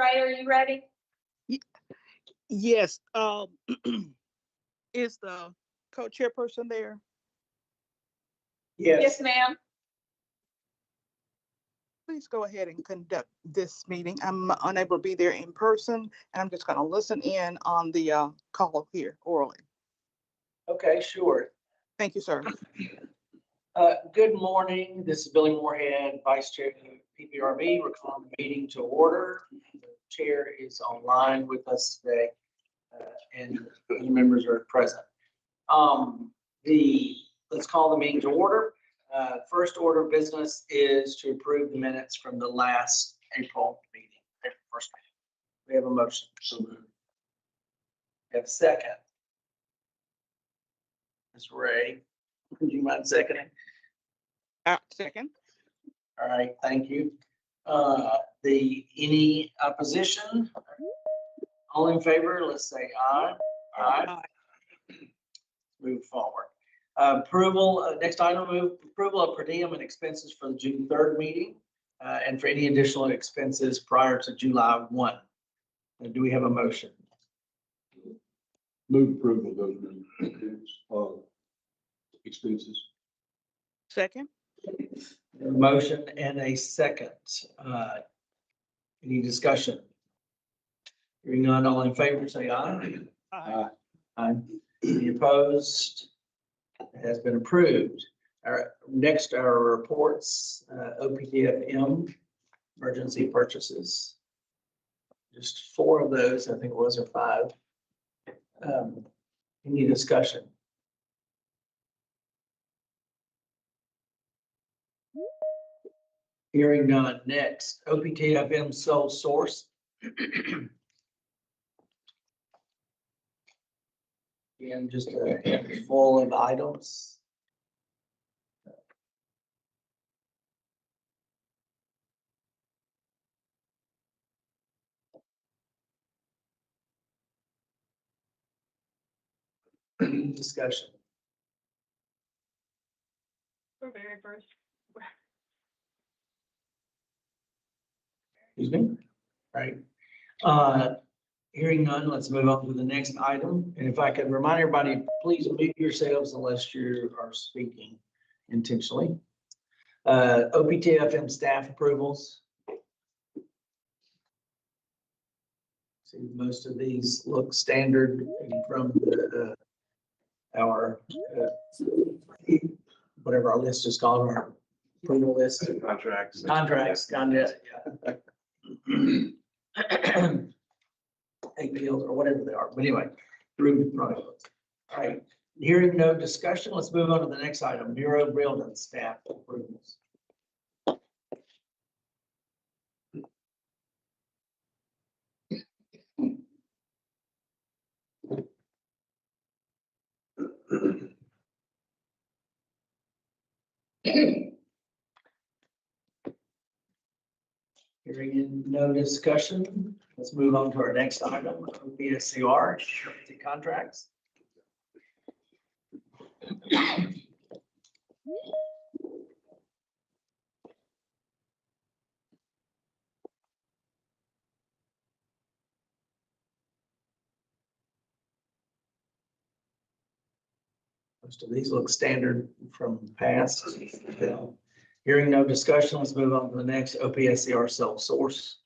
Ray, are you ready? Yes, is the co-chairperson there? Yes, ma'am. Please go ahead and conduct this meeting. I'm unable to be there in person, and I'm just gonna listen in on the call here orally. Okay, sure. Thank you, sir. Good morning. This is Billy Moorhead, Vice Chair of PPRB. We're calling the meeting to order. The chair is online with us today, and the members are present. Let's call the meeting to order. First order of business is to approve the minutes from the last April meeting. First meeting. We have a motion. So moved. We have a second. Ms. Ray, would you mind seconding? Second. All right, thank you. Any opposition? All in favor, let's say aye. Aye. Move forward. Approval, next item, approval of per diem and expenses for the June 3rd meeting, and for any additional expenses prior to July 1. Do we have a motion? Move approval of those expenses. Second. A motion and a second. Any discussion? Hearing none, all in favor, say aye. Aye. Aye. Any opposed? It has been approved. Next, our reports, OPTFM, emergency purchases. Just 4 of those, I think it was, or 5. Any discussion? Hearing none. Next, OPTFM sole source. Again, just a handful of items. Discussion. For very first. Excuse me? Right. Hearing none, let's move on to the next item. And if I could remind everybody, please mute yourselves unless you are speaking intentionally. OPTFM staff approvals. See, most of these look standard from our whatever our list is called, our approval list. Contracts. APLs or whatever they are, but anyway, through products. All right, hearing no discussion, let's move on to the next item, Bureau Building staff approvals. Hearing no discussion, let's move on to our next item, OPSCR, surety contracts. Most of these look standard from past. Hearing no discussion, let's move on to the next OPSCR sole source.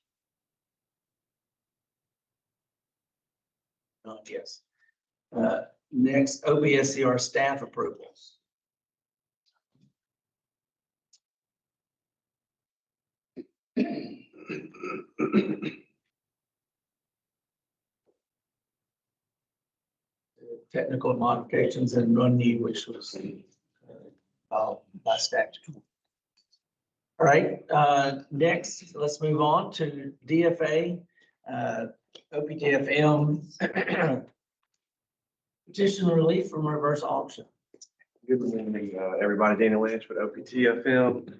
Yes. Next, OPSCR staff approvals. Technical modifications and run need, which was by statute. All right, next, let's move on to DFA, OPTFM petition relief from reverse auction. Good morning, everybody. Daniel Lynch with OPTFM.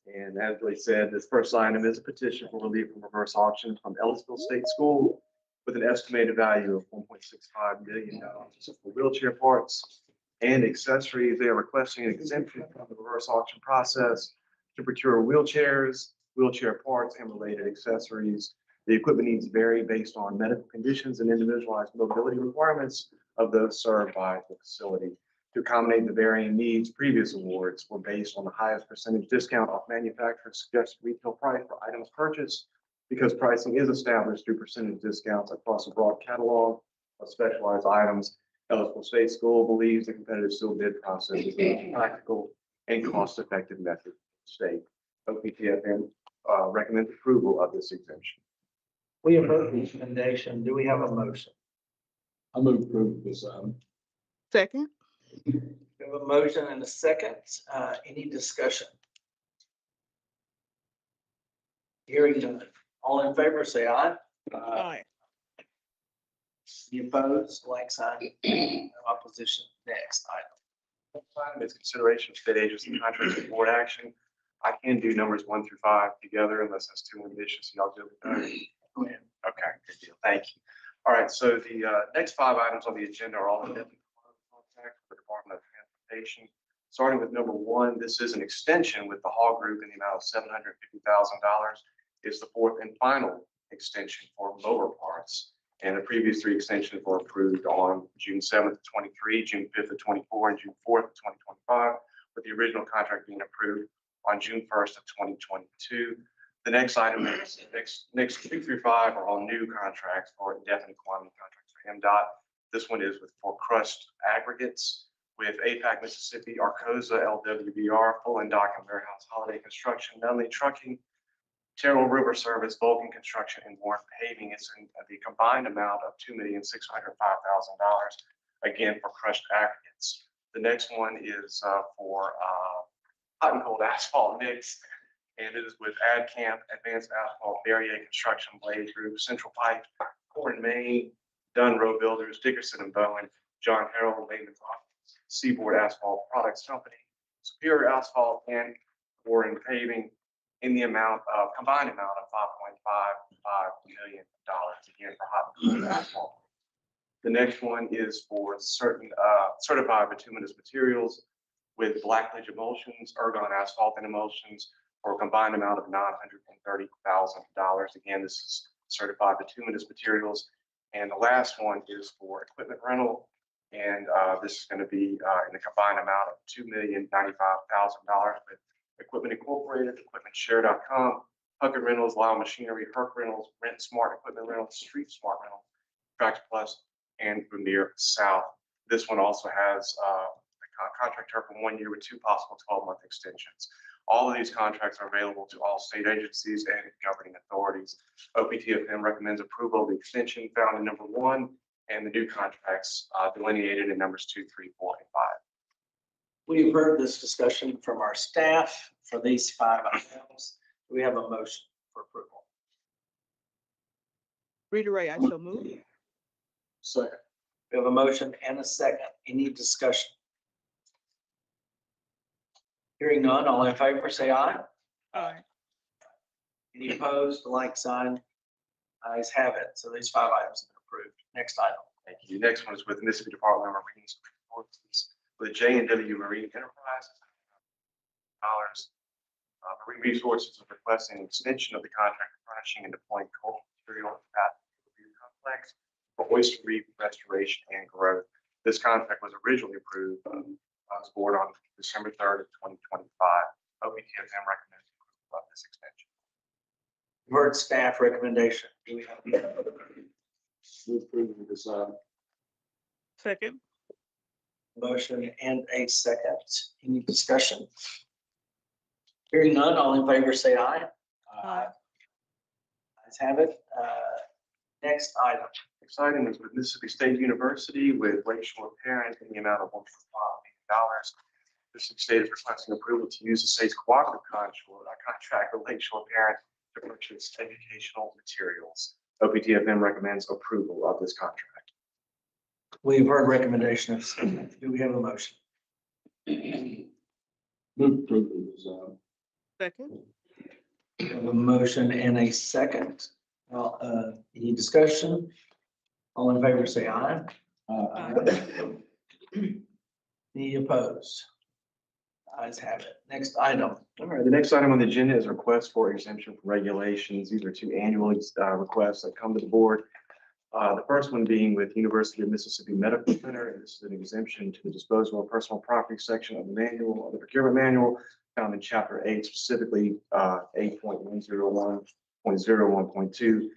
And as Billy said, this first item is a petition for relief from reverse auction from Ellisville State School with an estimated value of $1.65 million for wheelchair parts and accessories. They are requesting an exemption from the reverse auction process to procure wheelchairs, wheelchair parts, and related accessories. The equipment needs vary based on medical conditions and individualized mobility requirements of those served by the facility. To accommodate the varying needs, previous awards were based on the highest percentage discount off manufacturer's suggested retail price for items purchased, because pricing is established through percentage discounts across a broad catalog of specialized items. Ellisville State School believes the competitive sealed bid process is the most practical and cost-effective method for the state. OPTFM recommends approval of this exemption. We have heard the recommendation. Do we have a motion? I move approval of this item. Second. We have a motion and a second. Any discussion? Hearing none. All in favor, say aye. Aye. Any opposed, like sign. No opposition. Next item. It's consideration of state agency contracts and board action. I can do numbers 1 through 5 together unless that's too ambitious. Y'all do it. Go ahead. Okay, good deal. Thank you. All right, so the next 5 items on the agenda are all in contact for the Department of Transportation. Starting with number 1, this is an extension with the Hall Group in the amount of $750,000. It's the 4th and final extension for mower parts. And the previous 3 extensions were approved on June 7th of 23, June 5th of 24, and June 4th of 2025, with the original contract being approved on June 1st of 2022. The next item is next 2 through 5 are all new contracts or indefinite quantity contracts for MDOT. This one is for crushed aggregates with APAC Mississippi, Arcosa, LWBR, Full and Dock and Warehouse, Holiday Construction, Nunley Trucking, Terrell River Service, Vulcan Construction, and Warren Paving. It's in the combined amount of $2,605,000, again, for crushed aggregates. The next one is for hot and cold asphalt mix, and it is with AdCamp, Advanced Asphalt, Barrier Construction, Blade Group, Central Pipe, Core and Main, Dunn Road Builders, Dickerson and Bowen, John Harrell, Lehman Seaboard Asphalt Products Company, Superior Asphalt, and Warren Paving, in the combined amount of $5.55 million, again, for hot and cold asphalt. The next one is for certain certified bituminous materials with Blackledge Emulsions, Ergon Asphalt and Emulsions, for a combined amount of $930,000. Again, this is certified bituminous materials. And the last one is for equipment rental. And this is going to be in a combined amount of $2,095,000 with Equipment Incorporated, EquipmentShare.com, Huckett Rentals, Lyle Machinery, Herc Rentals, Rent Smart Equipment Rentals, Street Smart Rentals, Tractor Plus, and Vermeer South. This one also has a contract term for 1 year with 2 possible 12-month extensions. All of these contracts are available to all state agencies and governing authorities. OPTFM recommends approval of the extension found in number 1 and the new contracts delineated in numbers 2, 3, 4, and 5. We've heard this discussion from our staff for these 5 items. Do we have a motion for approval? Rita Ray, I shall move. Second. We have a motion and a second. Any discussion? Hearing none, all in favor, say aye. Aye. Any opposed, the like sign. Ayes have it. So these 5 items have been approved. Next item. Thank you. The next one is with Mississippi Department of Marine Resources with J&W Marine Enterprises. Marine Resources is requesting an extension of the contract for furnishing and deploying coal material at the complex for oyster reef restoration and growth. This contract was originally approved by the board on December 3rd of 2025. OPTFM recommends approval of this extension. You've heard staff recommendation. Do we have Move approval of this item. Second. a motion and a second? Any discussion? Hearing none, all in favor, say aye. Aye. Ayes have it. Next item. Next item is with Mississippi State University with Lakeshore Parent in the amount of $1.5 million. Mississippi State is requesting approval to use the state's cooperative contract with Lakeshore Parent to purchase educational materials. OPTFM recommends approval of this contract. We've heard recommendation of, do we have a motion? Move approval of this item. Second. We have a motion and a second. Any discussion? All in favor, say aye. Aye. Any opposed? Ayes have it. Next item. All right, the next item on the agenda is a request for exemption from regulations. These are two annual requests that come to the board. The first one being with University of Mississippi Medical Center, and this is an exemption to the disposal of personal property section of the manual, of the procurement manual, found in Chapter 8, specifically 8.101.01.2.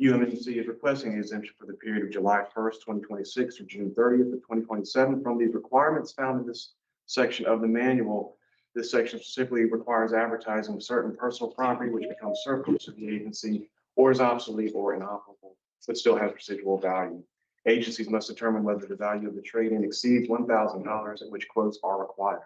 UMMC is requesting the exemption for the period of July 1st, 2026 through June 30th of 2027 from these requirements found in this section of the manual. This section specifically requires advertising of certain personal property which becomes surplus to the agency or is obsolete or inoperable, but still has residual value. Agencies must determine whether the value of the trade-in exceeds $1,000, at which quotes are required.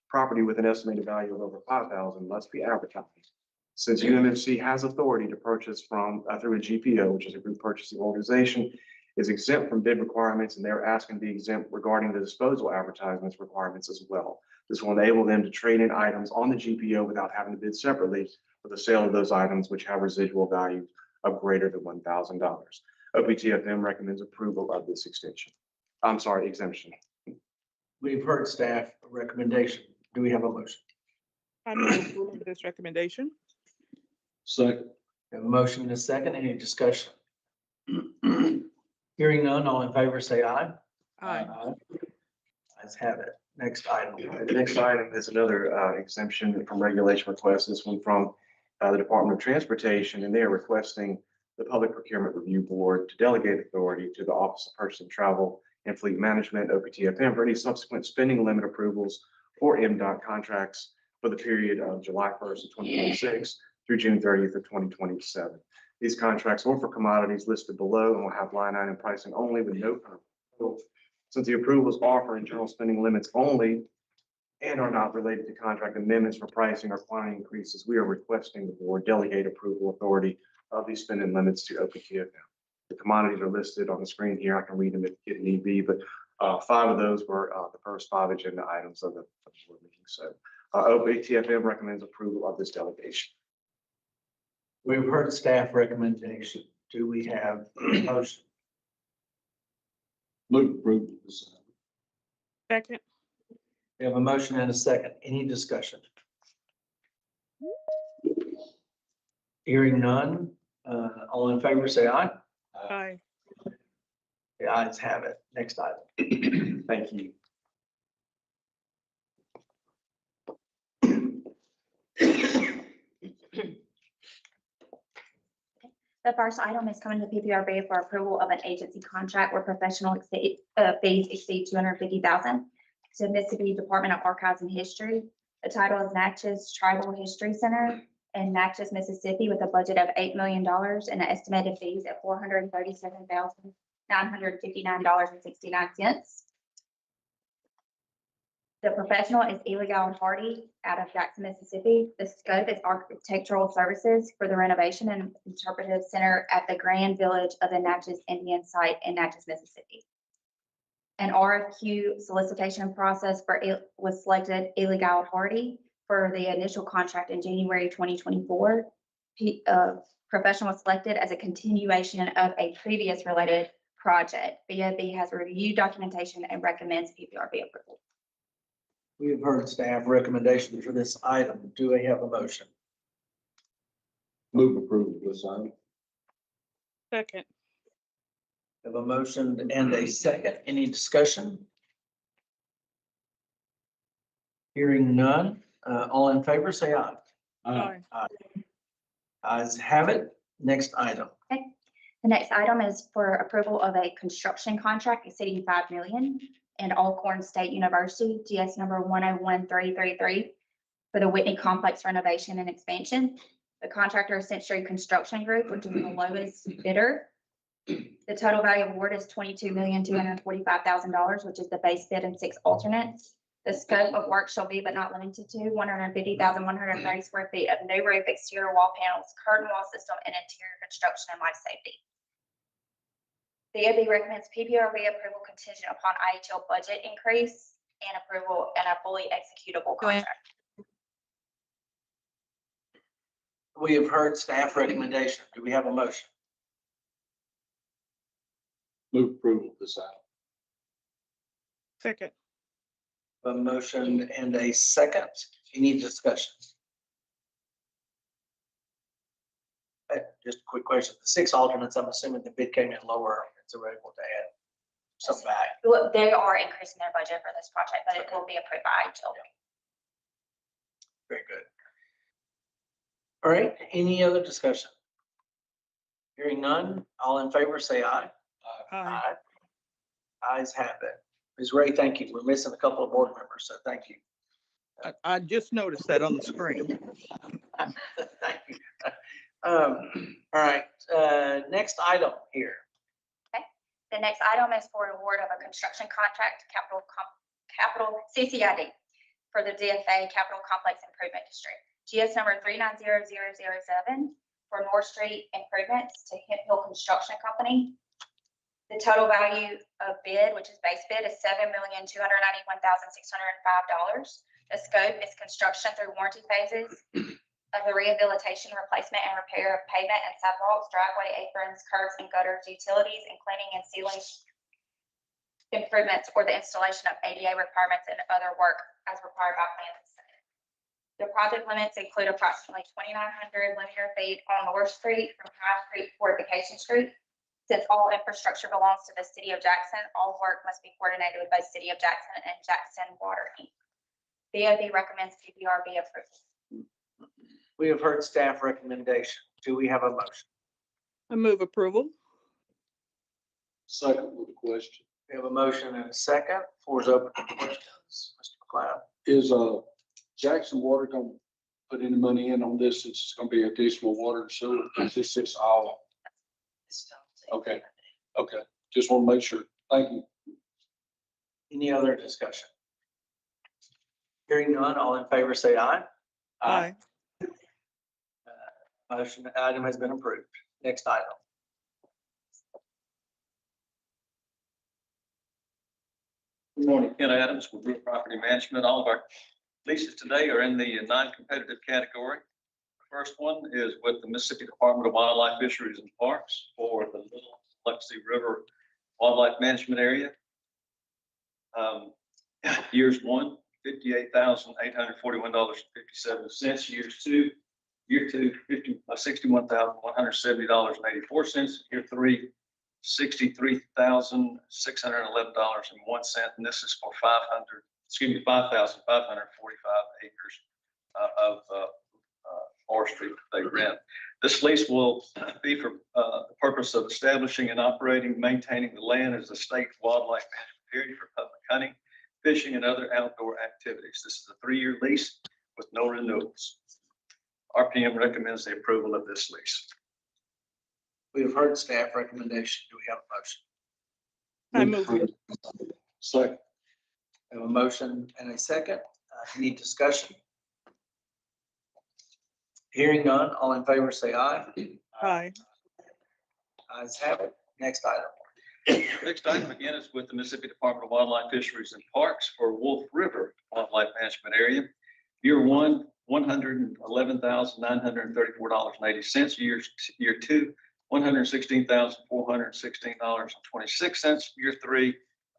Property with an estimated value of over $5,000 must be advertised. Since UMMC has authority to purchase from through a GPO, which is a group purchasing organization, is exempt from bid requirements, and they're asking to be exempt regarding the disposal advertisements requirements as well. This will enable them to trade in items on the GPO without having to bid separately for the sale of those items which have residual value of greater than $1,000. OPTFM recommends approval of this exemption. We've heard staff recommendation. Do we have a motion? I move approval of this recommendation. Second. We have a motion and a second. Any discussion? Hearing none, all in favor, say aye. Aye. Ayes have it. Next item. The next item is another exemption from regulation request. This one from the Department of Transportation, and they are requesting the Public Procurement Review Board to delegate authority to the Office of Purchasing, Travel, and Fleet Management, OPTFM, for any subsequent spending limit approvals or MDOT contracts for the period of July 1st of 2026 through June 30th of 2027. These contracts are for commodities listed below and will have line item pricing only with no approval. Since the approvals are for internal spending limits only and are not related to contract amendments for pricing or quantity increases, we are requesting the board delegate approval authority of these spending limits to OPTFM. The commodities are listed on the screen here. I can read them if need be, but 5 of those were the first 5 agenda items of the board meeting. So OPTFM recommends approval of this delegation. We've heard staff recommendation. Do we have a motion? Move approval of this item. Second. We have a motion and a second. Any discussion? Hearing none, all in favor, say aye. Aye. The ayes have it. Next item. Thank you. The first item is coming to PPRB for approval of an agency contract where professional fees exceed $250,000 to Mississippi Department of Archives and History. The title is Natchez Tribal History Center in Natchez, Mississippi, with a budget of $8 million and an estimated fees at $437,959.69. The professional is Illegal Hardy out of Jackson, Mississippi. The scope is architectural services for the renovation and interpretive center at the Grand Village of the Natchez Indian site in Natchez, Mississippi. An RFQ solicitation process was selected Illegal Hardy for the initial contract in January 2024. Professional was selected as a continuation of a previous related project. PPRB has reviewed documentation and recommends PPRB approval. We have heard staff recommendation for this item. Do we have a motion? Move approval of this item. Second. We have a motion and a second. Any discussion? Hearing none, all in favor, say aye. Aye. Ayes have it. Next item. The next item is for approval of a construction contract exceeding $5 million and Alcorn State University, GS number 101333, for the Whitney Complex renovation and expansion. The contractor is Century Construction Group, which is the lowest bidder. The total value of award is $22,245,000, which is the base bid and 6 alternates. The scope of work shall be, but not limited to, 150,130 square feet of new roof, exterior wall panels, curtain wall system, and interior construction and life safety. PPRB recommends PPRB approval contingent upon IHL budget increase and approval and a fully executable contract. We have heard staff recommendation. Do we have a motion? Move approval of this item. Second. A motion and a second. Any discussion? Just a quick question. The 6 alternates, I'm assuming the bid came in lower, so we're able to add some back. Well, they are increasing their budget for this project, but it will be approved by IHL. Very good. All right, any other discussion? Hearing none, all in favor, say aye. Aye. Ayes have it. Ms. Ray, thank you. We're missing a couple of board members, so thank you. I just noticed that on the screen. Thank you. All right, next item here. The next item is for award of a construction contract, capital CCID for the DFA Capital Complex Improvement District. GS number 390007 for North Street improvements to Hemp Hill Construction Company. The total value of bid, which is base bid, is $7,291,605. The scope is construction through warranty phases of the rehabilitation, replacement, and repair of pavement and sidewalks, driveway aprons, curbs and gutters, utilities, and cleaning and sealing improvements, or the installation of ADA requirements and other work as required by plans. The project limits include approximately 2,900 linear feet on North Street from High Street to Fortification Street. Since all infrastructure belongs to the city of Jackson, all work must be coordinated with both City of Jackson and Jackson Water Inc. BOD recommends PPRB approval. We have heard staff recommendation. Do we have a motion? I move approval. Second with a question. We have a motion and a second. Floor is open for questions. Mr. McLeod. Is, Jackson Water gonna put any money in on this? It's gonna be additional water and sewer. This is all. Okay. Okay, just want to make sure. Thank you. Any other discussion? Hearing none, all in favor say aye. Aye. Motion item has been approved. Next item. Good morning, Ken Adams with Real Property Management. All of our leases today are in the non-competitive category. First one is with the Mississippi Department of Wildlife, Fisheries and Parks for the Little Biloxi River Wildlife Management Area. Years 1, $58,841.57. Year two, $61,170.84. Year 3, $63,611.01. And this is for 5,545 acres of forestry they rent. This lease will be for the purpose of establishing and operating, maintaining the land as a state wildlife management area for public hunting, fishing, and other outdoor activities. This is a 3-year lease with no renewals. RPM recommends the approval of this lease. We have heard staff recommendation. Do we have a motion? I move it. Second. We have a motion and a second. Any discussion? Hearing none, all in favor say aye. Aye. Ayes have it. Next item. Next item again is with the Mississippi Department of Wildlife, Fisheries and Parks for Wolf River Wildlife Management Area. Year 1, $111,934.80. Year 2, $116,416.26. Year 3,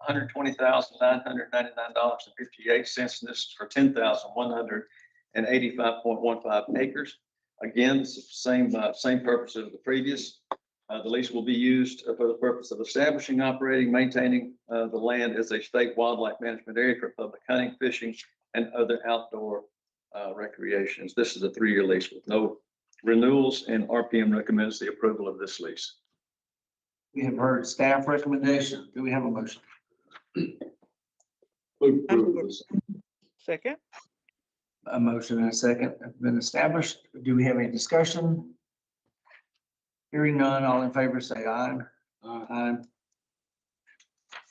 $120,999.58. And this is for 10,185.15 acres. Again, it's the same purpose as the previous. The lease will be used for the purpose of establishing, operating, maintaining the land as a state wildlife management area for public hunting, fishing, and other outdoor recreations. This is a 3-year lease with no renewals, and RPM recommends the approval of this lease. We have heard staff recommendation. Do we have a motion? Move approval of this. Second. A motion and a second have been established. Do we have any discussion? Hearing none, all in favor say aye. Aye.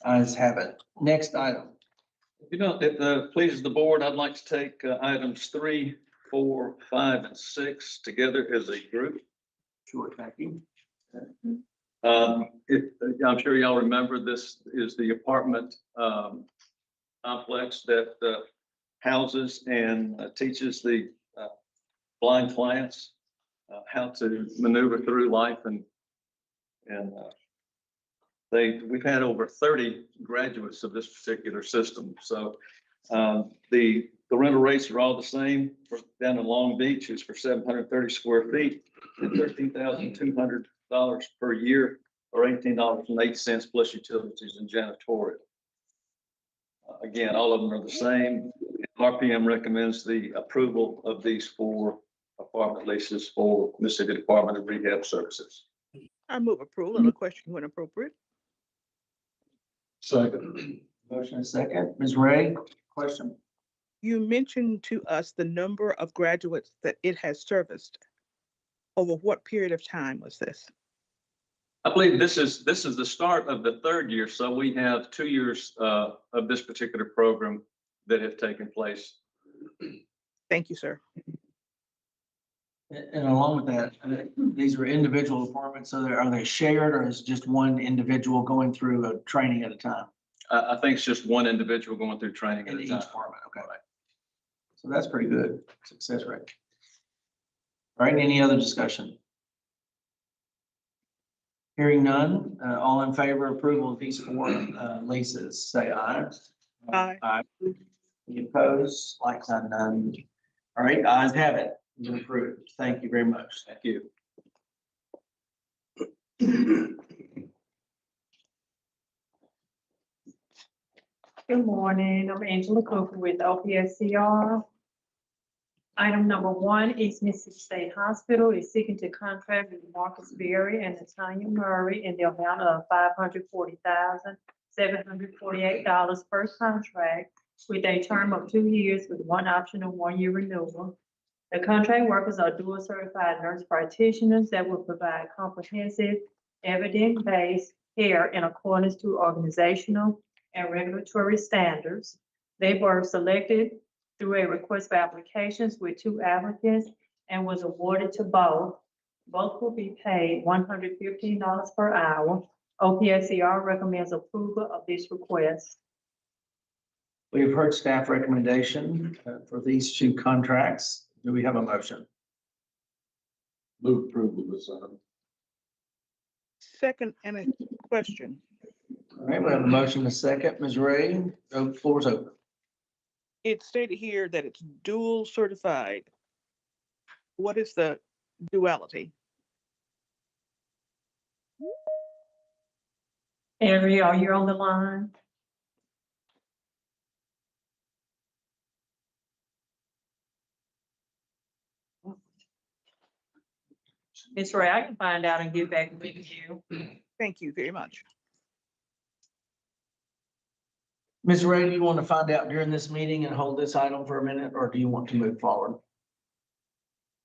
Ayes have it. Next item. You know, if it pleases the board, I'd like to take items 3, 4, 5, and 6 together as a group. Sure, thank you. I'm sure y'all remember this is the apartment complex that houses and teaches the blind clients how to maneuver through life, and we've had over 30 graduates of this particular system. So The rental rates are all the same. Down in Long Beach is for 730 square feet and $13,200 per year, or $18.08 plus utilities and janitorial. Again, all of them are the same. RPM recommends the approval of these 4 apartment leases for Mississippi Department of Rehab Services. I move approval and a question when appropriate. Second. Motion is second. Ms. Ray, question? You mentioned to us the number of graduates that it has serviced. Over what period of time was this? I believe this is the start of the 3rd year, so we have 2 years of this particular program that have taken place. Thank you, sir. And along with that, these are individual apartments, so are they shared, or is just one individual going through a training at a time? I think it's just one individual going through training at In a each time. apartment, okay. So that's pretty good success rate. All right, any other discussion? Hearing none, all in favor of approval of these 4 leases, say aye. Aye. Aye. Any opposed? Like sign none. All right, ayes have it. You're approved. Thank you very much. Thank you. Good morning. I'm Angela Cooper with OPSCR. Item number 1 is Mississippi State Hospital is seeking to contract with Marcus Berry and Natanya Murray in the amount of $540,748 per contract with a term of 2 years with 1 option of 1-year renewal. The contract workers are dual certified nurse practitioners that will provide comprehensive, evidence-based care in accordance to organizational and regulatory standards. They were selected through a request for applications with 2 applicants and was awarded to both. Both will be paid $115 per hour. OPSCR recommends approval of this request. We have heard staff recommendation for these 2 contracts. Do we have a motion? Move approval of this item. Second and a question. All right, we have a motion and a second. Ms. Ray, the floor is open. It stated here that it's dual certified. What is the duality? Andrea, are you on the line? Ms. Ray, I can find out and get back with you. Thank you very much. Ms. Ray, do you want to find out during this meeting and hold this item for a minute, or do you want to move forward?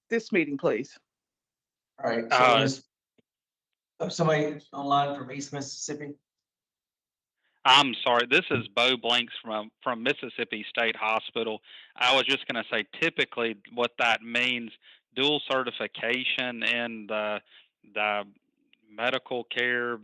This meeting, please. All right. So somebody online from East Mississippi? I'm sorry, this is Bo Blanks from Mississippi State Hospital. I was just going to say, typically what that means, dual certification in the medical care,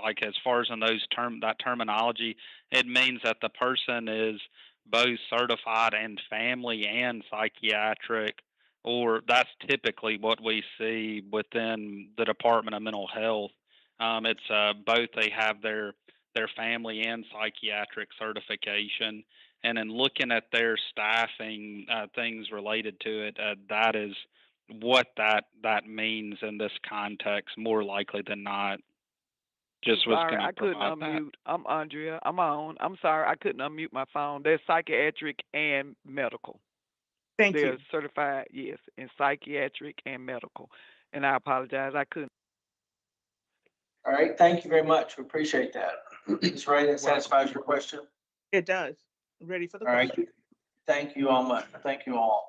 like as far as in that terminology, it means that the person is both certified in family and psychiatric, or that's typically what we see within the Department of Mental Health. It's both, they have their family and psychiatric certification. And in looking at their staffing, things related to it, that is what that means in this context, more likely than not. Just was Sorry, going I to couldn't provide that. unmute. I'm Andrea. I'm on. I'm sorry, I couldn't unmute my phone. They're psychiatric and medical. Thank They're you. certified, yes, in psychiatric and medical. And I apologize, I couldn't. All right, thank you very much. We appreciate that. Ms. Ray, that satisfies your question? It does. Ready for the All right. question. Thank you all much. Thank you all.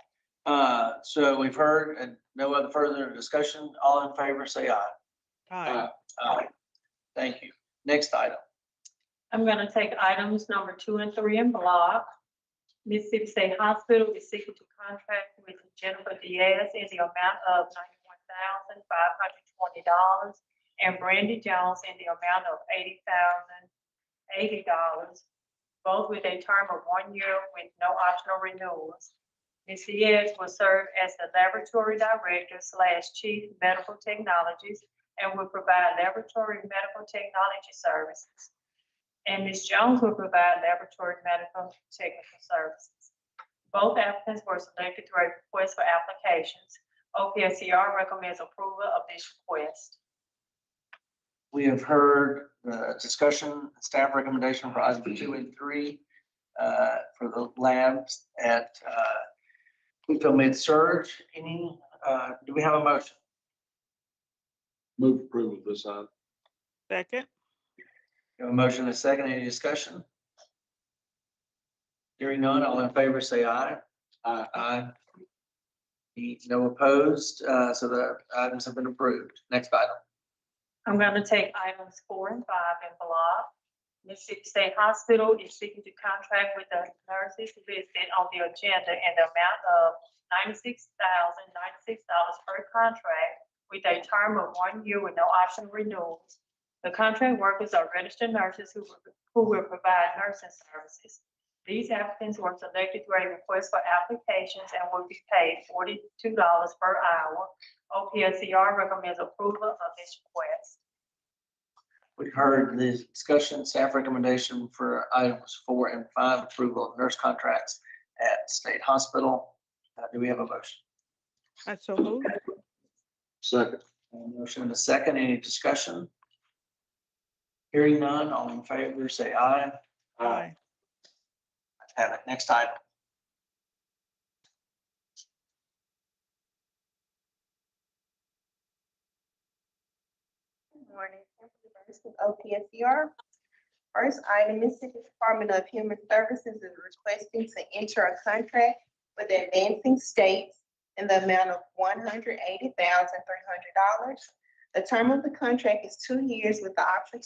So we've heard and no other further discussion. All in favor, say aye. Aye. Aye. Thank you. Next item. I'm going to take items number 2 and 3 in block. Mississippi State Hospital is seeking to contract with Jennifer Diaz in the amount of $91,520 and Brandy Jones in the amount of $80,080, both with a term of 1 year with no optional renewals. Ms. Diaz will serve as the laboratory director / chief medical technologist and will provide laboratory medical technology services. and Ms. Jones will provide laboratory medical technical services. Both applicants were selected through a request for applications. OPSCR recommends approval of this request. We have heard the discussion, staff recommendation for items 2 and 3 for the labs at Wheatfield Med-Surg. Do we have a motion? Move approval of this item. Second. We have a motion and a second. Any discussion? Hearing none, all in favor say aye. Aye. Aye. No opposed, so the items have been approved. Next item. I'm going to take items 4 and 5 in block. Mississippi State Hospital is seeking to contract with the nurses listed on the agenda in the amount of $96,096 per contract with a term of 1 year with no option renewals. The contract workers are registered nurses who will provide nursing services. These applicants were selected through a request for applications and will be paid $42 per hour. OPSCR recommends approval of this request. We've heard the discussion, staff recommendation for items 4 and 5, approval of nurse contracts at State Hospital. Do we have a motion? I so move. Second. Motion and a second. Any discussion? Hearing none, all in favor say aye. Aye. Have it. Next item. Good morning. Members of OPSCR. First item, Mississippi Department of Human Services is requesting to enter a contract with Advancing States in the amount of $180,300. The term of the contract is 2 years with the option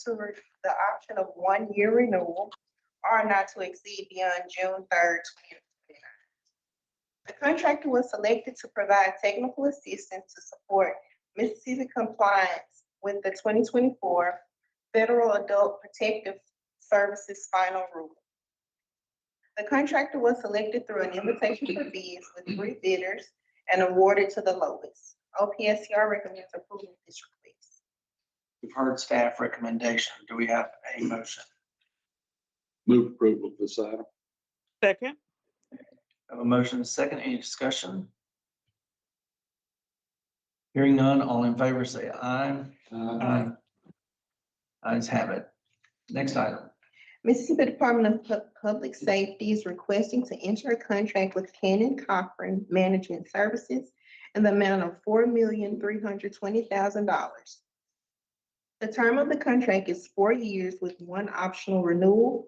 of 1 year renewal or not to exceed beyond June 3rd, 2029. The contractor was selected to provide technical assistance to support Mississippi compliance with the 2024 Federal Adult Protective Services Final Rule. The contractor was selected through an invitation for bids with 3 bidders and awarded to the lowest. OPSCR recommends approval of this request. We've heard staff recommendation. Do we have a motion? Move approval of this item. Second. Have a motion and a second. Any discussion? Hearing none, all in favor say aye. Aye. Ayes have it. Next item. Mississippi Department of Public Safety is requesting to enter a contract with Cannon Cochran Management Services in the amount of $4,320,000. The term of the contract is 4 years with 1 optional renewal.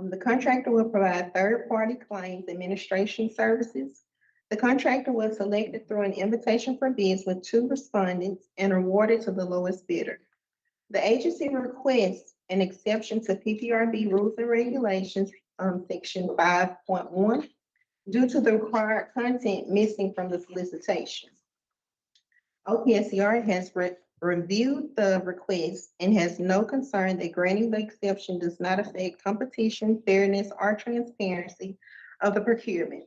The contractor will provide third-party claims administration services. The contractor was selected through an invitation for bids with 2 respondents and awarded to the lowest bidder. The agency requests an exception to PPRB rules and regulations, section 5.1, due to the required content missing from the solicitation. OPSCR has reviewed the request and has no concern that granting the exception does not affect competition, fairness, or transparency of the procurement.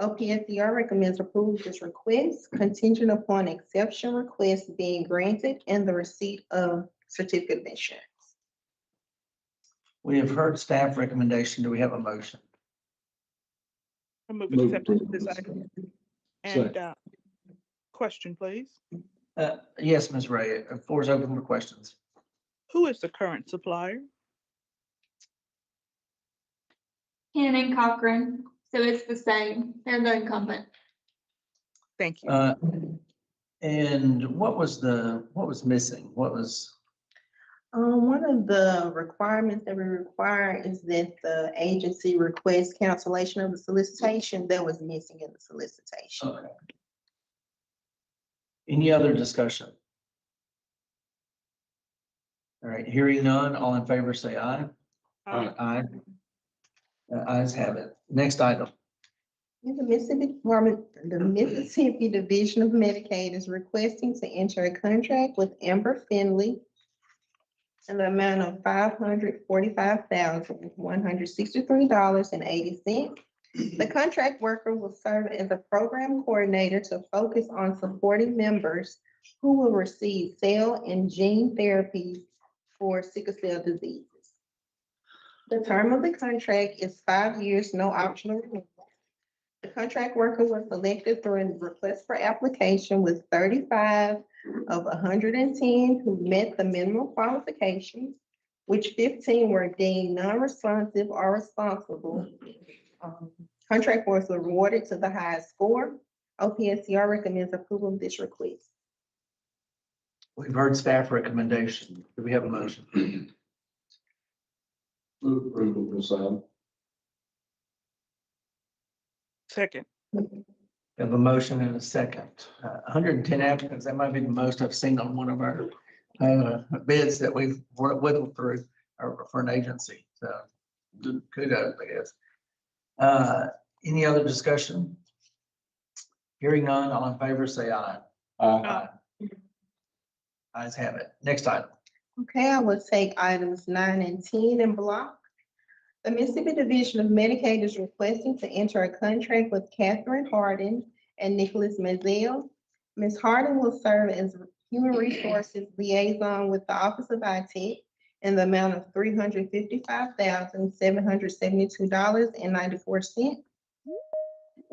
OPSCR recommends approval of this request contingent upon exception request being granted and the receipt of certificate of insurance. We have heard staff recommendation. Do we have a motion? I move Move acceptance of approval. this item. Second. And, question, please. Yes, Ms. Ray, the floor is open for questions. Who is the current supplier? Cannon Cochran, so it's the same. They're the incumbent. Thank you. And what was missing? What was, One of the requirements that we require is that the agency requests cancellation of the solicitation that was missing in the solicitation. okay. Any other discussion? All right, hearing none, all in favor say aye. Aye. Ayes have it. Next item. The Mississippi Division of Medicaid is requesting to enter a contract with Amber Finley in the amount of $545,163.80. The contract worker will serve as a program coordinator to focus on supporting members who will receive cell and gene therapy for sickle cell diseases. The term of the contract is 5 years, no optional renewal. The contract worker was selected through a request for application with 35 of 110 who met the minimum qualifications, which 15 were deemed non-responsive or responsible. Contract was awarded to the highest score. OPSCR recommends approval of this request. We've heard staff recommendation. Do we have a motion? Move approval of this item. Second. We have a motion and a second. 110 applicants, that might be the most I've seen on one of our bids that we've whittled through for an agency. So kudos, I guess. Any other discussion? Hearing none, all in favor, say aye. Aye. Ayes have it. Next item. Okay, I will take items 9 and 10 in block. The Mississippi Division of Medicaid is requesting to enter a contract with Catherine Harden and Nicholas Mazel. Ms. Harden will serve as Human Resources Liaison with the Office of IT in the amount of $355,772.94.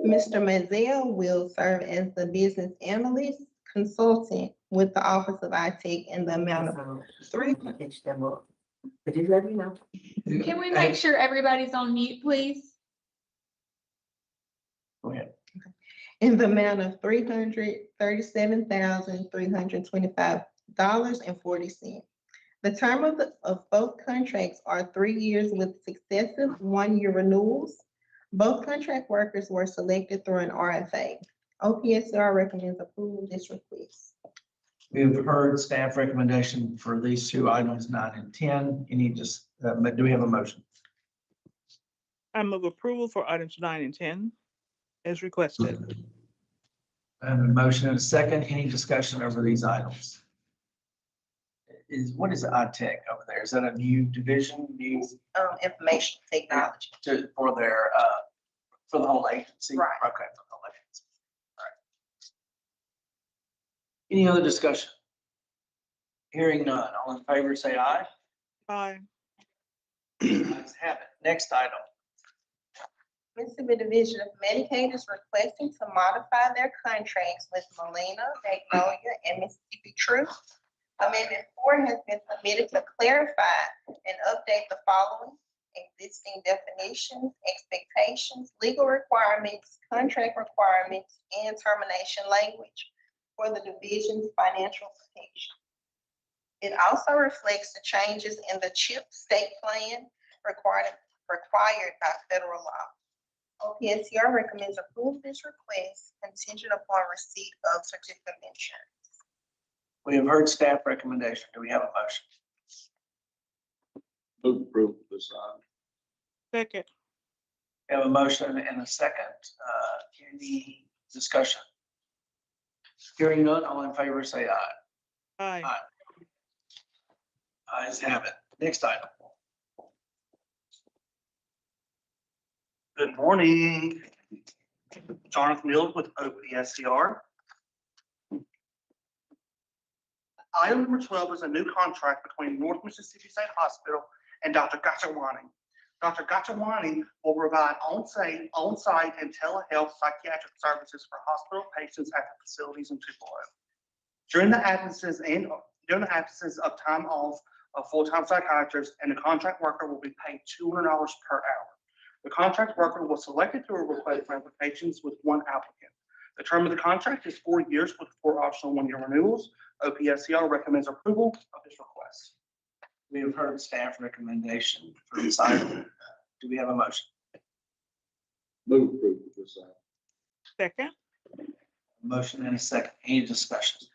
Mr. Mazel will serve as the Business Analyst Consultant with the Office of IT in the amount of Could you let me know? Can we make sure everybody's on mute, please? Go ahead. $337,325.40. The term of both contracts are 3 years with successive 1-year renewals. Both contract workers were selected through an RFA. OPSCR recommends approval of this request. We have heard staff recommendation for these two items, 9 and 10. Do we have a motion? I move approval for items 9 and 10 as requested. I have a motion and a second. Any discussion over these items? What is iTech over there? Is that a new division, Information technology. for their, for the whole agency? Right. Okay, for the whole agency. All right. Any other discussion? Hearing none. All in favor, say aye. Aye. Ayes have it. Next item. Mississippi Division of Medicaid is requesting to modify their contracts with Molina, Magnolia, and Mississippi Truth. Amendment 4 has been submitted to clarify and update the following: existing definitions, expectations, legal requirements, contract requirements, and termination language for the division's financial protection. It also reflects the changes in the CHIP state plan required by federal law. OPSCR recommends approval of this request contingent upon receipt of certificate of insurance. We have heard staff recommendation. Do we have a motion? Move approval of this item. Second. We have a motion and a second. Any discussion? Hearing none, all in favor, say aye. Aye. Ayes have it. Next item. Good morning. Jonathan Mills with OPSCR. Item number 12 is a new contract between North Mississippi State Hospital and Dr. Gachawani. Dr. Gachawani will provide on-site and telehealth psychiatric services for hospital patients at the facilities in Tupelo. During the absences of time off of full-time psychiatrists, and the contract worker will be paid $200 per hour. The contract worker was selected through a request for applications with 1 applicant. The term of the contract is 4 years with 4 optional 1-year renewals. OPSCR recommends approval of this request. We have heard staff recommendation for this item. Do we have a motion? Move approval of this item. Second. Motion and a second. Any discussion?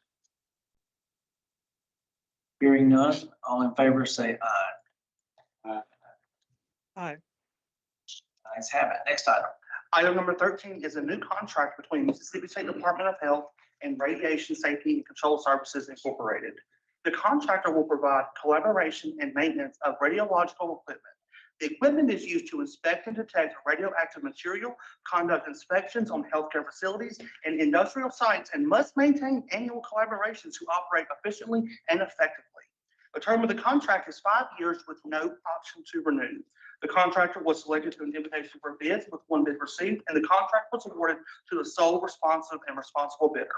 Hearing none, all in favor say aye. Aye. Ayes have it. Next item. Item number 13 is a new contract between Mississippi State Department of Health and Radiation Safety and Control Services Incorporated. The contractor will provide collaboration and maintenance of radiological equipment. The equipment is used to inspect and detect radioactive material, conduct inspections on healthcare facilities and industrial sites, and must maintain annual collaborations to operate efficiently and effectively. The term of the contract is 5 years with no option to renew. The contractor was selected through an invitation for bids with one bid received, and the contract was awarded to the sole responsive and responsible bidder.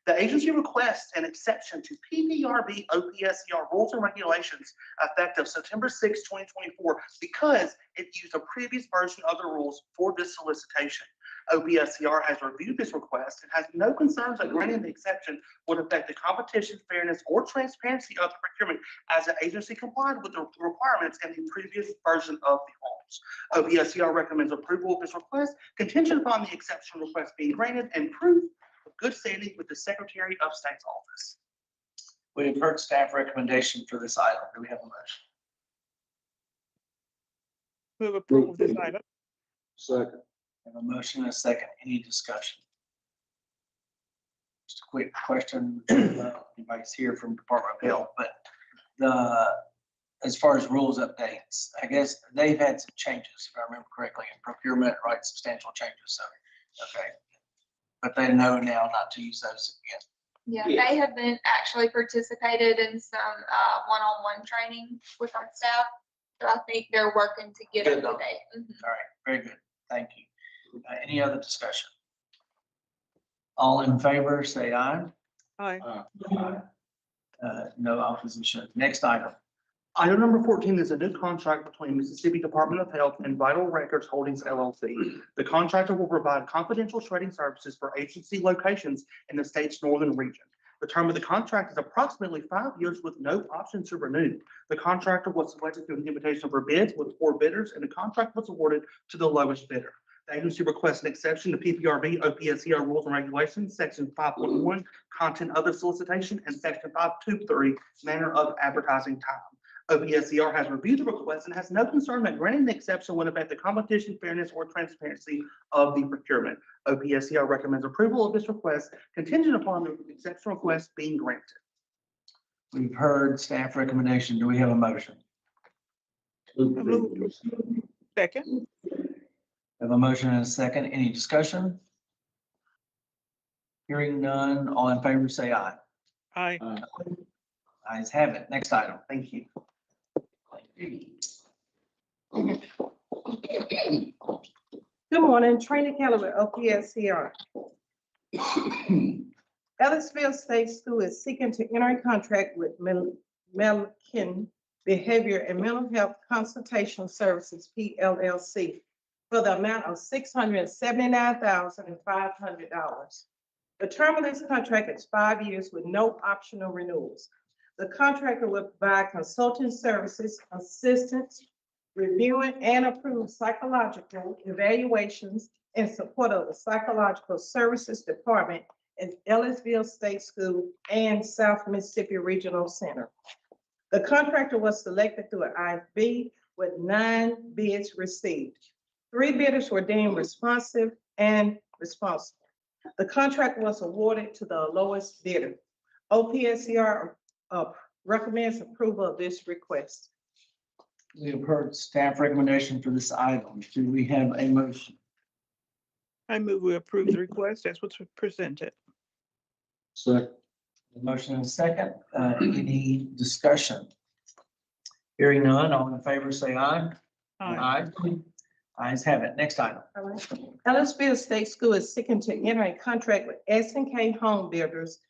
The agency requests an exception to PPRB OPSCR rules and regulations effective September 6, 2024, because it used a previous version of the rules for this solicitation. OPSCR has reviewed this request and has no concerns that granting the exception would affect the competition, fairness, or transparency of the procurement, as the agency complied with the requirements in the previous version of the rules. OPSCR recommends approval of this request contingent upon the exception request being granted and proof of good standing with the Secretary of State's office. We have heard staff recommendation for this item. Do we have a motion? Move approval of this item. Second. We have a motion and a second. Any discussion? Just a quick question. Anybody's here from Department of Health, but as far as rules updates, I guess they've had some changes, if I remember correctly, in procurement, right? Substantial changes. So, okay. But they know now not to use those again. Yeah, they have been actually participated in some one-on-one training with our staff. So I think they're working to get Good. up to date. All right, very good. Thank you. Any other discussion? All in favor, say aye. Aye. No opposition. Next item. Item number 14 is a new contract between Mississippi Department of Health and Vital Records Holdings LLC. The contractor will provide confidential shredding services for agency locations in the state's northern region. The term of the contract is approximately 5 years with no option to renew. The contractor was selected through an invitation for bids with 4 bidders, and the contract was awarded to the lowest bidder. The agency requests an exception to PPRB OPSCR rules and regulations, section 5.1, content of the solicitation, and section 5.2.3, manner of advertising time. OPSCR has reviewed the request and has no concern that granting the exception would affect the competition, fairness, or transparency of the procurement. OPSCR recommends approval of this request contingent upon the exception request being granted. We've heard staff recommendation. Do we have a motion? Second. Have a motion and a second. Any discussion? Hearing none, all in favor say aye. Aye. Ayes have it. Next item. Thank you. Good morning, Trina Keller with OPSCR. Ellisville State School is seeking to enter a contract with Melican Behavior and Mental Health Consultation Services, PLLC, for the amount of $679,500. The term of this contract is 5 years with no optional renewals. The contractor will provide consulting services, assistance, reviewing and approve psychological evaluations in support of the Psychological Services Department in Ellisville State School and South Mississippi Regional Center. The contractor was selected through an IFB with 9 bids received. 3 bidders were deemed responsive and responsible. The contract was awarded to the lowest bidder. OPSCR recommends approval of this request. We have heard staff recommendation for this item. Do we have a motion? I move we approve the request. That's what's presented. Second. A motion and a second. Any discussion? Hearing none, all in favor say aye. Aye. Ayes have it. Next item. All right. Ellisville State School is seeking to enter a contract with S&K Home Builders,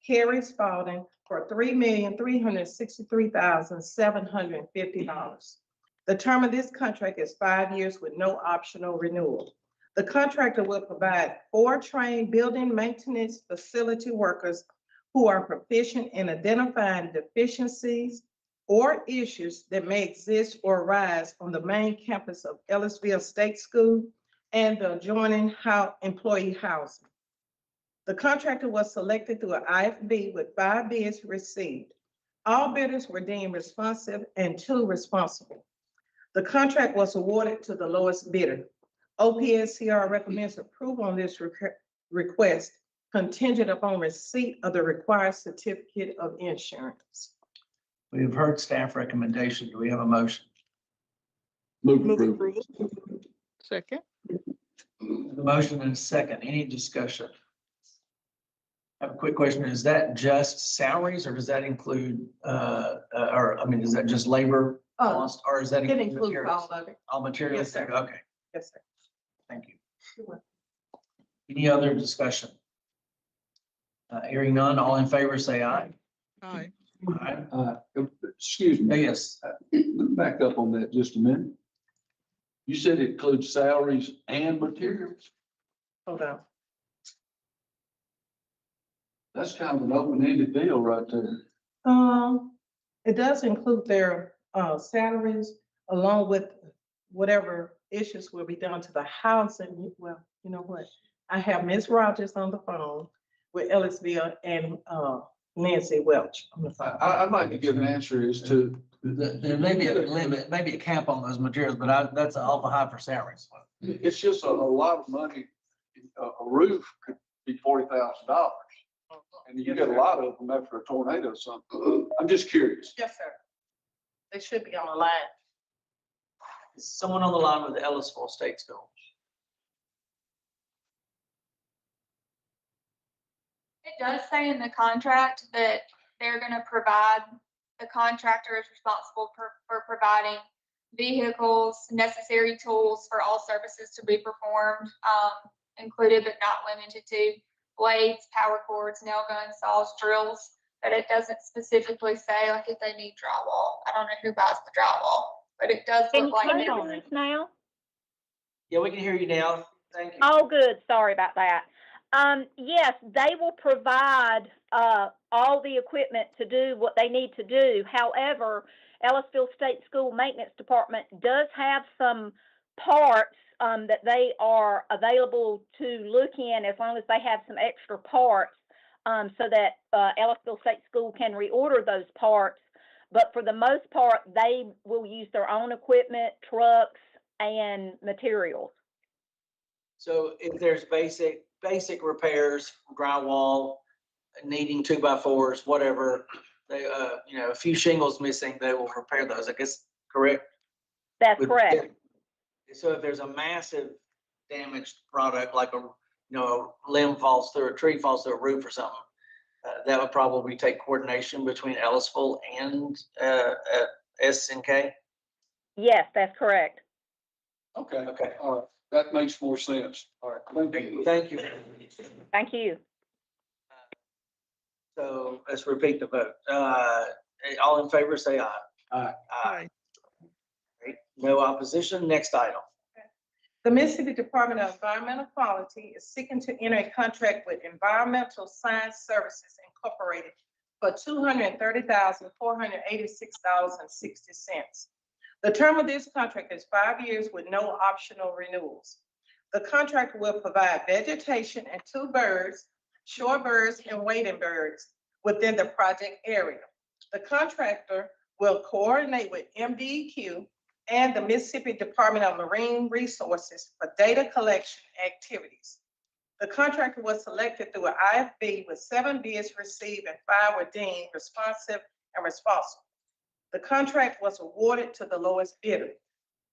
Carrie Spalding, for $3,363,750. The term of this contract is 5 years with no optional renewal. The contractor will provide 4 trained building maintenance facility workers who are proficient in identifying deficiencies or issues that may exist or arise on the main campus of Ellisville State School and the adjoining employee housing. The contractor was selected through an IFB with 5 bids received. All bidders were deemed responsive and 2 responsible. The contract was awarded to the lowest bidder. OPSCR recommends approval on this request contingent upon receipt of the required certificate of insurance. We have heard staff recommendation. Do we have a motion? Move Move approval. approval. Second. The motion and a second. Any discussion? I have a quick question. Is that just salaries or does that include, is that just labor cost, or is that? It include includes materials? all of it. All materials? Yes, sir. Okay, Yes, sir. thank you. Any other discussion? Hearing none, all in favor, say aye. Aye. Aye. Excuse me. Yes, Back up on that just a minute. You said it includes salaries and materials? Hold on. That's kind of an open-ended deal right there. It does include their, salaries along with whatever issues will be done to the house and, well, you know what? I have Ms. Rogers on the phone with Ellisville and, Nancy Welch on the phone. I'd like to get an answer as to, there may be a limit, maybe a cap on those materials, but that's awful high for salaries. it's just a lot of money. A roof could be $40,000. And you get a lot of them after a tornado or something. I'm just curious. Yes, sir. They should be on the line. Is someone on the line with the Ellisville State School? It does say in the contract that they're gonna provide, the contractor is responsible for providing vehicles, necessary tools for all services to be performed, included but not limited to blades, power cords, nail guns, saws, drills, but it doesn't specifically say like if they need drywall. I don't know who buys the drywall, but it does Can look you like. hear this now? Yeah, we can hear you now. Thank you. Oh, good. Sorry about that. Yes, they will provide all the equipment to do what they need to do. However, Ellisville State School Maintenance Department does have some parts that they are available to look in as long as they have some extra parts so that Ellisville State School can reorder those parts. But for the most part, they will use their own equipment, trucks, and materials. So if there's basic repairs, drywall, needing 2x4s, whatever, they, a few shingles missing, they will repair those, I guess, correct? That's correct. So if there's a massive damaged product, like a limb falls through, a tree falls through a roof or something, that would probably take coordination between Ellisville and SNK. Yes, that's correct. Okay. Okay. All right. That makes more sense. All right. Thank you. Thank you. Thank you. So let's repeat the vote. All in favor, say aye. Aye. Aye. Great. No opposition. Next item. The Mississippi Department of Environmental Quality is seeking to enter a contract with Environmental Science Services Incorporated for $230,486.60. The term of this contract is 5 years with no optional renewals. The contract will provide vegetation and 2 birds, shorebirds and wading birds within the project area. The contractor will coordinate with MDEQ and the Mississippi Department of Marine Resources for data collection activities. The contractor was selected through an IFB with 7 bids received and 5 were deemed responsive and responsible. The contract was awarded to the lowest bidder.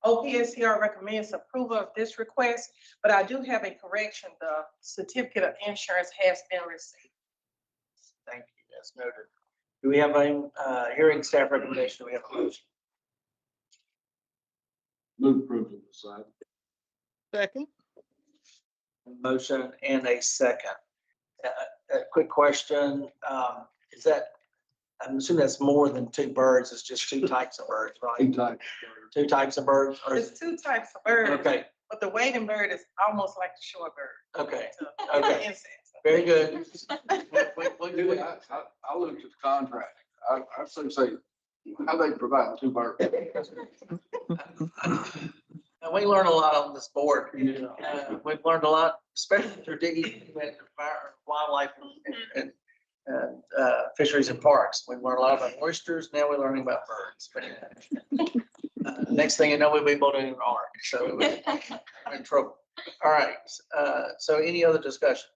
OPSCR recommends approval of this request, but I do have a correction. The certificate of insurance has been received. Thank you. That's noted. Do we have a hearing staff recommendation? Do we have a motion? Move approval of this item. Second. Motion and a second. A quick question. Is that, I'm assuming that's more than 2 birds. It's just 2 types of birds, right? 2 types. 2 types of birds? Or There's 2 types of birds, okay. but the wading bird is almost like the shorebird. Okay. So, Okay. insects. Very good. I looked at the contract. I say, how they provide 2 birds. We learn a lot on this board. We've learned a lot, especially through digging into wildlife and fisheries and parks. We've learned a lot about oysters. Now we're learning about birds. Next thing you know, we'll be building an ark. So we're in trouble. All right. So any other discussion?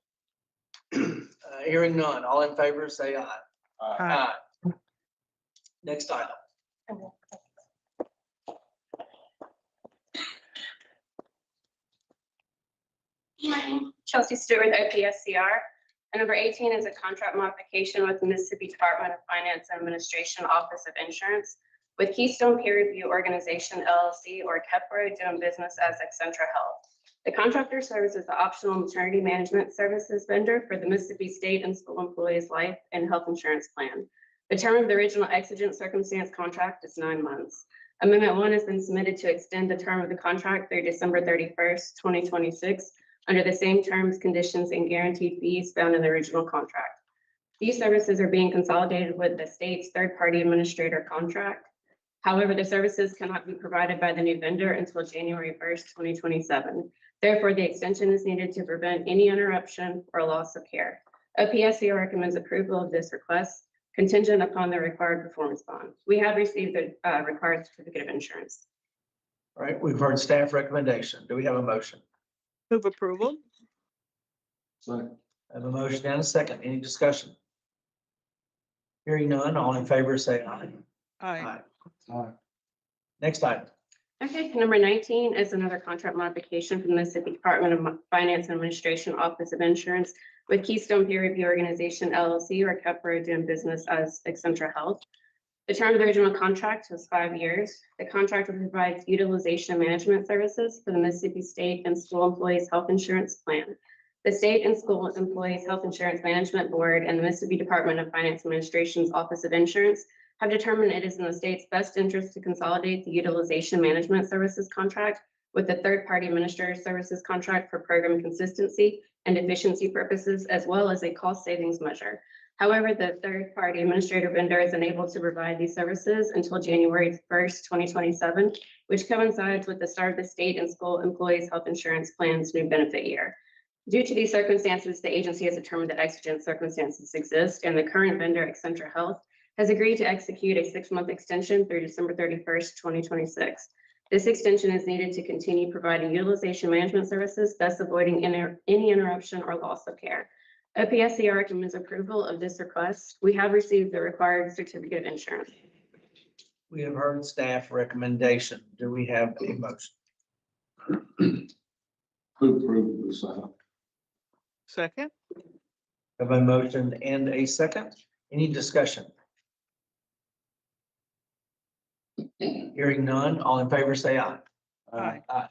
Hearing none. All in favor, say aye. Aye. Next item. Chelsea Stewart, OPSCR. And number 18 is a contract modification with the Mississippi Department of Finance and Administration Office of Insurance with Keystone Peer Review Organization LLC or KEPRO doing business as Accenture Health. The contractor serves as the optional maternity management services vendor for the Mississippi State and School Employees Life and Health Insurance Plan. The term of the original exigent circumstance contract is 9 months. Amendment 1 has been submitted to extend the term of the contract through December 31st, 2026, under the same terms, conditions, and guaranteed fees found in the original contract. These services are being consolidated with the state's third-party administrator contract. However, the services cannot be provided by the new vendor until January 1st, 2027. Therefore, the extension is needed to prevent any interruption or loss of care. OPSCR recommends approval of this request contingent upon the required performance bond. We have received the required certificate of insurance. All right, we've heard staff recommendation. Do we have a motion? Move approval. Second. I have a motion and a second. Any discussion? Hearing none, all in favor, say aye. Aye. Aye. Next item. Okay, number 19 is another contract modification from the Mississippi Department of Finance and Administration Office of Insurance with Keystone Peer Review Organization LLC or KEPRO doing business as Accenture Health. The term of the original contract was 5 years. The contract will provide utilization management services for the Mississippi State and School Employees Health Insurance Plan. The State and School Employees Health Insurance Management Board and the Mississippi Department of Finance Administration's Office of Insurance have determined it is in the state's best interest to consolidate the utilization management services contract with the third-party administrator services contract for program consistency and efficiency purposes, as well as a cost savings measure. However, the third-party administrator vendor is unable to provide these services until January 1st, 2027, which coincides with the start of the State and School Employees Health Insurance Plan's new benefit year. Due to these circumstances, the agency has determined that exigent circumstances exist, and the current vendor, Accenture Health, has agreed to execute a 6-month extension through December 31st, 2026. This extension is needed to continue providing utilization management services, thus avoiding any interruption or loss of care. OPSCR recommends approval of this request. We have received the required certificate of insurance. We have heard staff recommendation. Do we have a motion? Who approved this item? Second. Have a motion and a second. Any discussion? Hearing none, all in favor say aye. Aye. Aye.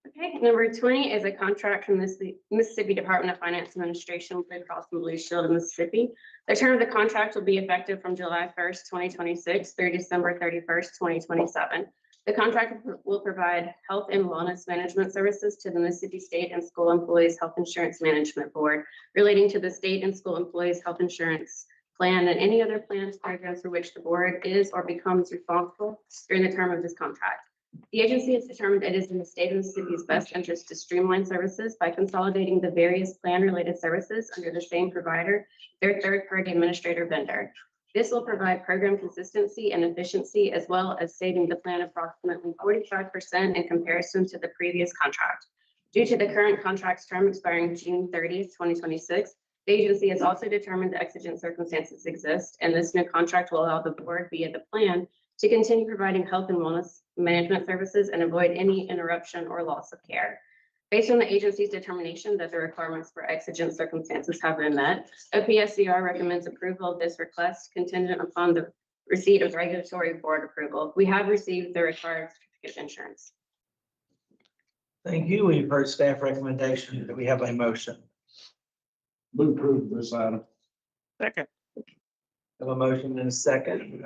Okay, number 20 is a contract from the Mississippi Department of Finance Administration, Blue Cross and Blue Shield of Mississippi. The term of the contract will be effective from July 1st, 2026 through December 31st, 2027. The contract will provide health and wellness management services to the Mississippi State and School Employees Health Insurance Management Board relating to the State and School Employees Health Insurance Plan and any other plans, programs for which the board is or becomes responsible during the term of this contract. The agency has determined it is in the state of Mississippi's best interest to streamline services by consolidating the various plan-related services under the same provider, their third-party administrator vendor. This will provide program consistency and efficiency, as well as saving the plan approximately 45% in comparison to the previous contract. Due to the current contract's term expiring June 30th, 2026, the agency has also determined the exigent circumstances exist, and this new contract will allow the board via the plan to continue providing health and wellness management services and avoid any interruption or loss of care. Based on the agency's determination that the requirements for exigent circumstances have been met, OPSCR recommends approval of this request contingent upon the receipt of regulatory board approval. We have received the required certificate of insurance. Thank you. We've heard staff recommendation. Do we have a motion? Who approved this item? Second. Have a motion and a second.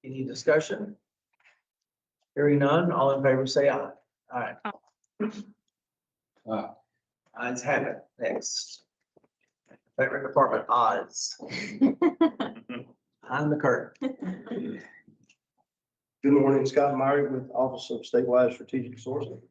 Any discussion? Hearing none, all in favor say aye. Aye. Aye. Ayes have it. Next. Favorite department, odds. Behind the curtain. Good morning, Scott Meyer with Office of Statewide Strategic Sourcing.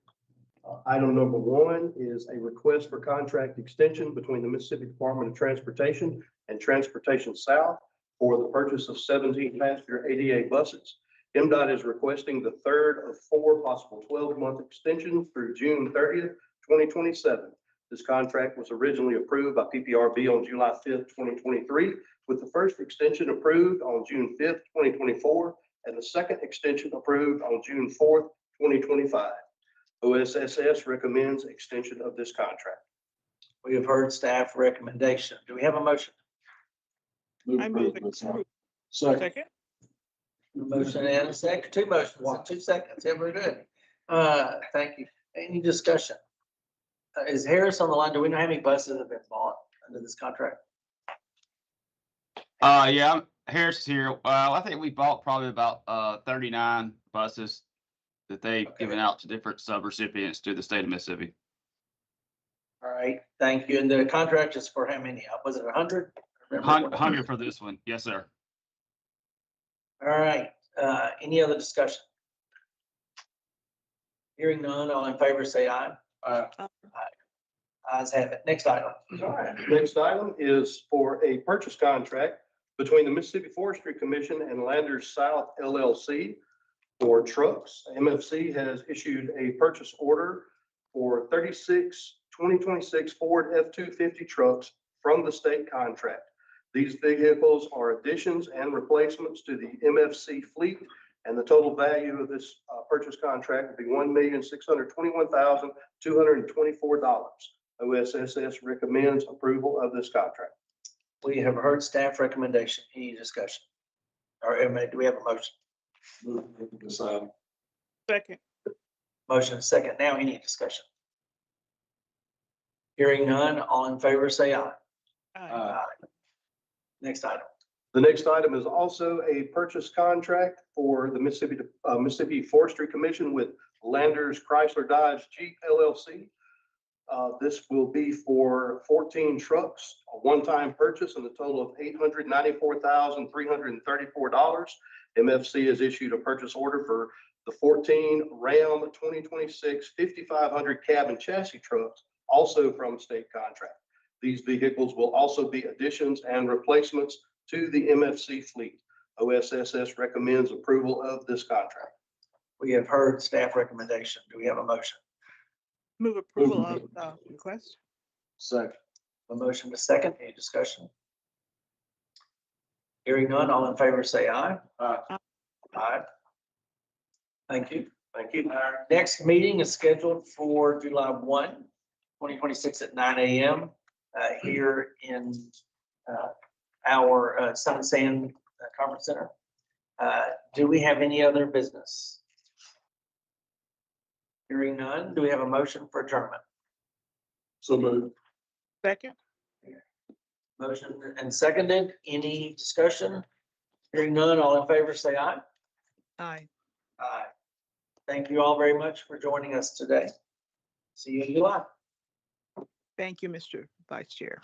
Item number 1 is a request for contract extension between the Mississippi Department of Transportation and Transportation South for the purchase of 17 passenger ADA buses. MDOT is requesting the third of 4 possible 12-month extensions through June 30th, 2027. This contract was originally approved by PPRB on July 5th, 2023, with the first extension approved on June 5th, 2024, and the second extension approved on June 4th, 2025. OSSS recommends extension of this contract. We have heard staff recommendation. Do we have a motion? Who I move approved this item? it. Second. Second. Motion and a second, two motions in 2 seconds. Yeah, we're good. Thank you. Any discussion? Is Harris on the line? Do we know how many buses have been bought under this contract? Yeah, Harris is here. I think we bought probably about 39 buses that they've given out to different sub-recipients to the state of Mississippi. All right, thank you. And the contract is for how many? Was it 100? 100 for this one. Yes, sir. All right, any other discussion? Hearing none, all in favor, say aye. Aye. Ayes have it. Next item. All right, next item is for a purchase contract between the Mississippi Forestry Commission and Landers South LLC for trucks. MFC has issued a purchase order for 36 2026 Ford F-250 trucks from the state contract. These vehicles are additions and replacements to the MFC fleet, and the total value of this purchase contract would be $1,621,224. OSSS recommends approval of this contract. We have heard staff recommendation. Any discussion? Or do we have a motion? Second. Motion second. Now, any discussion? Hearing none, all in favor, say aye. Aye. Next item. The next item is also a purchase contract for the Mississippi Forestry Commission with Landers Chrysler Dodge Jeep LLC. This will be for 14 trucks, a one-time purchase, and a total of $894,334. MFC has issued a purchase order for the 14 Ram 2026 5500 cab and chassis trucks, also from state contract. These vehicles will also be additions and replacements to the MFC fleet. OSSS recommends approval of this contract. We have heard staff recommendation. Do we have a motion? Move approval of the request. Second. A motion with second. Any discussion? Hearing none, all in favor, say aye. Aye. Aye. Thank you. Thank you. Our next meeting is scheduled for July 1, 2026 at 9 a.m. Here in our Sun and Sand Conference Center. Do we have any other business? Hearing none, do we have a motion for adjournment? So moved. Second. Motion and seconded. Any discussion? Hearing none, all in favor, say aye. Aye. Aye. Thank you all very much for joining us today. See you in July. Thank you, Mr. Vice Chair.